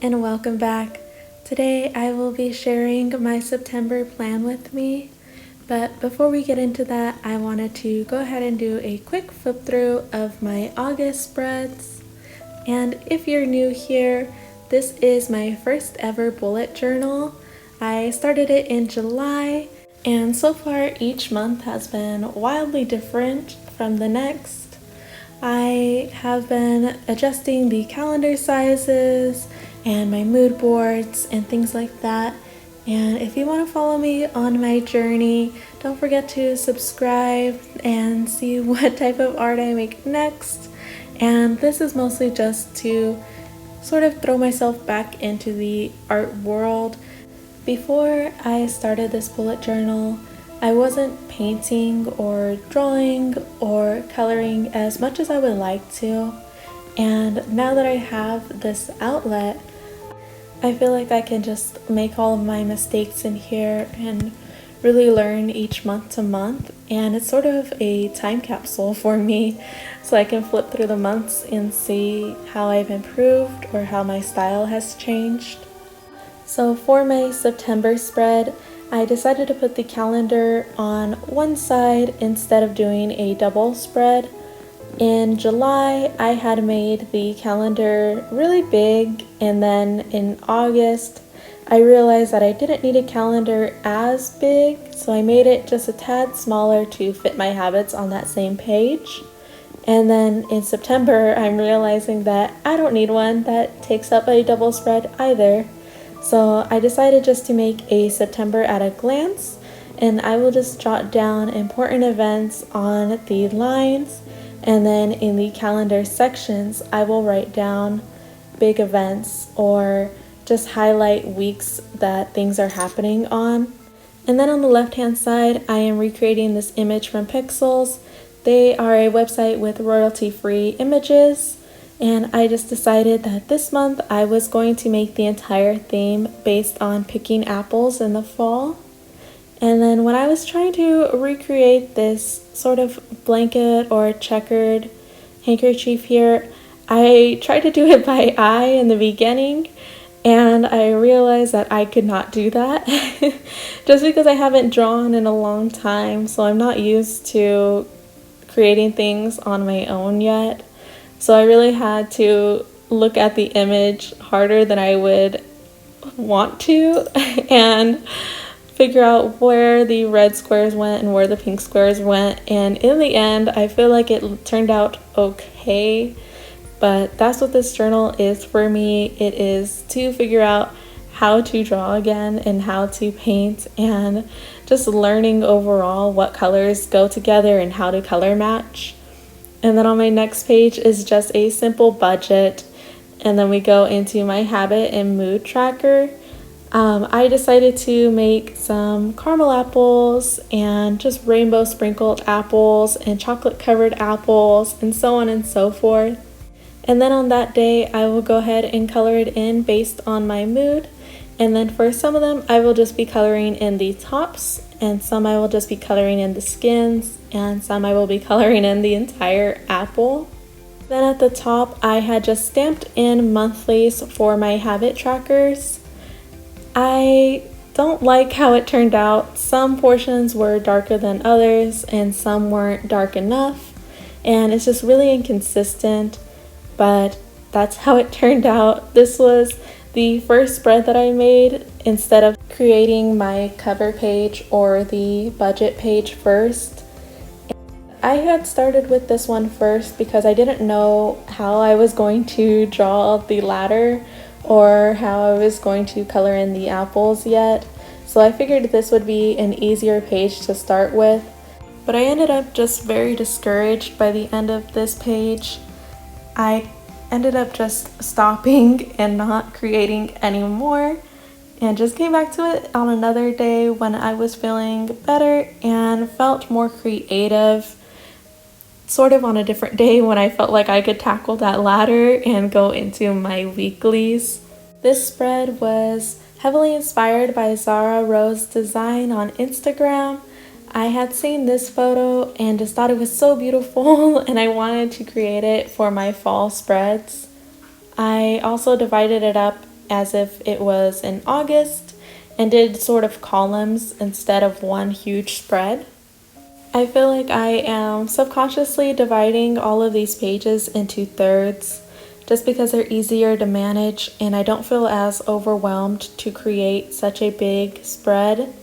and welcome back. Today I will be sharing my September plan with me, but before we get into that, I wanted to go ahead and do a quick flip through of my August spreads. And if you're new here, this is my first ever bullet journal. I started it in July, and so far each month has been wildly different from the next. I have been adjusting the calendar sizes and my mood boards and things like that. And if you want to follow me on my journey, don't forget to subscribe and see what type of art I make next. And this is mostly just to sort of throw myself back into the art world. Before I started this bullet journal, I wasn't painting or drawing or coloring as much as I would like to, and now that I have this outlet, I feel like I can just make all of my mistakes in here and really learn each month to month, and it's sort of a time capsule for me, so I can flip through the months and see how I've improved or how my style has changed. So for my September spread, I decided to put the calendar on one side instead of doing a double spread. In July, I had made the calendar really big, and then in August, I realized that I didn't need a calendar as big, so I made it just a tad smaller to fit my habits on that same page. And then in September, I'm realizing that I don't need one that takes up a double spread either. So I decided just to make a September at a glance, and I will just jot down important events on the lines, and then in the calendar sections I will write down big events or just highlight weeks that things are happening on. And then on the left hand side, I am recreating this image from Pixels. They are a website with royalty-free images. And I just decided that this month I was going to make the entire theme based on picking apples in the fall. And then when I was trying to recreate this sort of blanket or checkered handkerchief here, I tried to do it by eye in the beginning, and I realized that I could not do that just because I haven't drawn in a long time, so I'm not used to creating things on my own yet. So I really had to look at the image harder than I would want to and figure out where the red squares went and where the pink squares went. And in the end, I feel like it turned out okay, but that's what this journal is for me. It is to figure out how to draw again and how to paint, and just learning overall what colors go together and how to color match. And then on my next page is just a simple budget, and then we go into my habit and mood tracker. I decided to make some caramel apples and just rainbow sprinkled apples and chocolate covered apples and so on and so forth. And then on that day, I will go ahead and color it in based on my mood. And then for some of them, I will just be coloring in the tops, and some I will just be coloring in the skins, and some I will be coloring in the entire apple. Then at the top, I had just stamped in monthlies for my habit trackers. I don't like how it turned out. Some portions were darker than others, and some weren't dark enough, and it's just really inconsistent, but that's how it turned out. This was the first spread that I made instead of creating my cover page or the budget page first. I had started with this one first because I didn't know how I was going to draw the ladder or how I was going to color in the apples yet. So I figured this would be an easier page to start with. But I ended up just very discouraged by the end of this page. I ended up just stopping and not creating anymore, and just came back to it on another day when I was feeling better and felt more creative, sort of on a different day when I felt like I could tackle that ladder and go into my weeklies. This spread was heavily inspired by Zara Rose Design on Instagram. I had seen this photo and just thought it was so beautiful and I wanted to create it for my fall spreads. I also divided it up as if it was in August and did sort of columns instead of one huge spread. I feel like I am subconsciously dividing all of these pages into thirds just because they're easier to manage and I don't feel as overwhelmed to create such a big spread.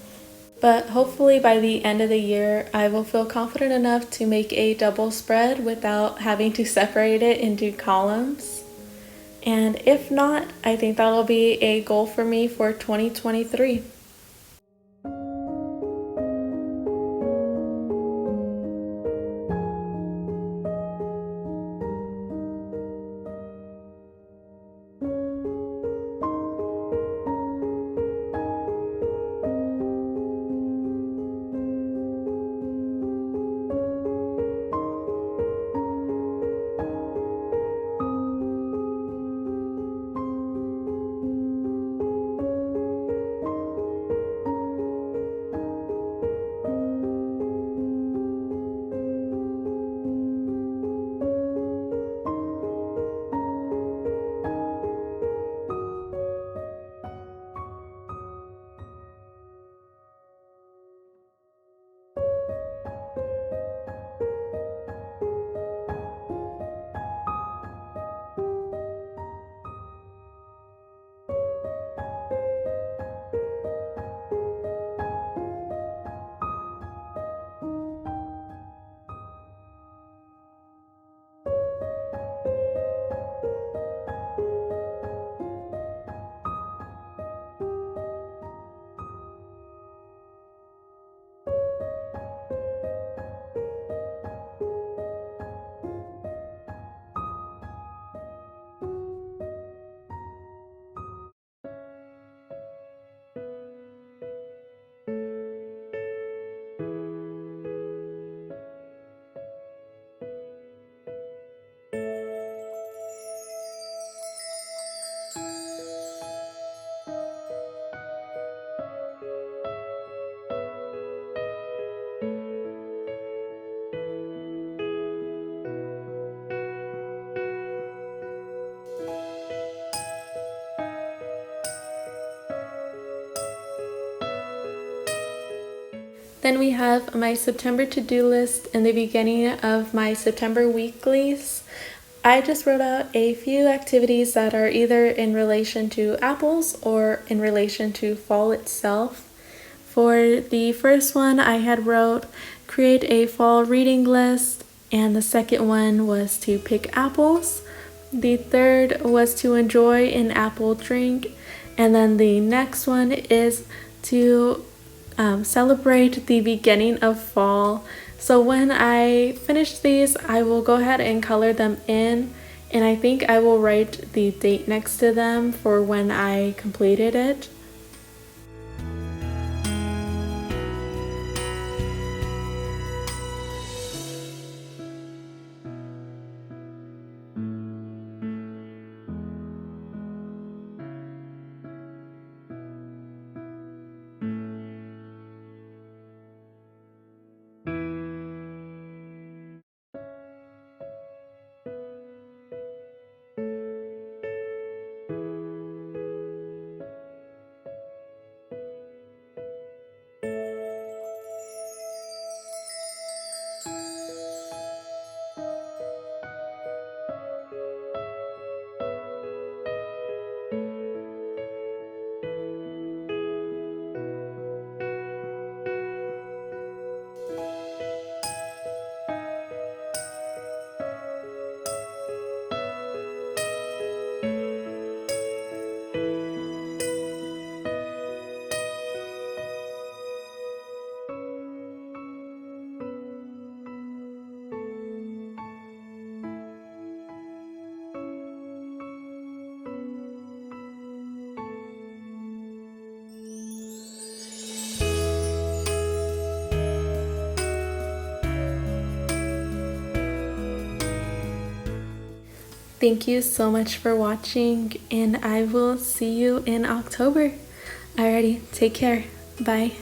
But hopefully by the end of the year, I will feel confident enough to make a double spread without having to separate it into columns. And if not, I think that'll be a goal for me for 2023. Then we have my September to-do list and the beginning of my September weeklies. I just wrote out a few activities that are either in relation to apples or in relation to fall itself. For the first one, I had wrote create a fall reading list, and the second one was to pick apples. The third was to enjoy an apple drink, and then the next one is to celebrate the beginning of fall. So when I finish these, I will go ahead and color them in, and I think I will write the date next to them for when I completed it. Thank you so much for watching, and I will see you in October. Alrighty, take care. Bye.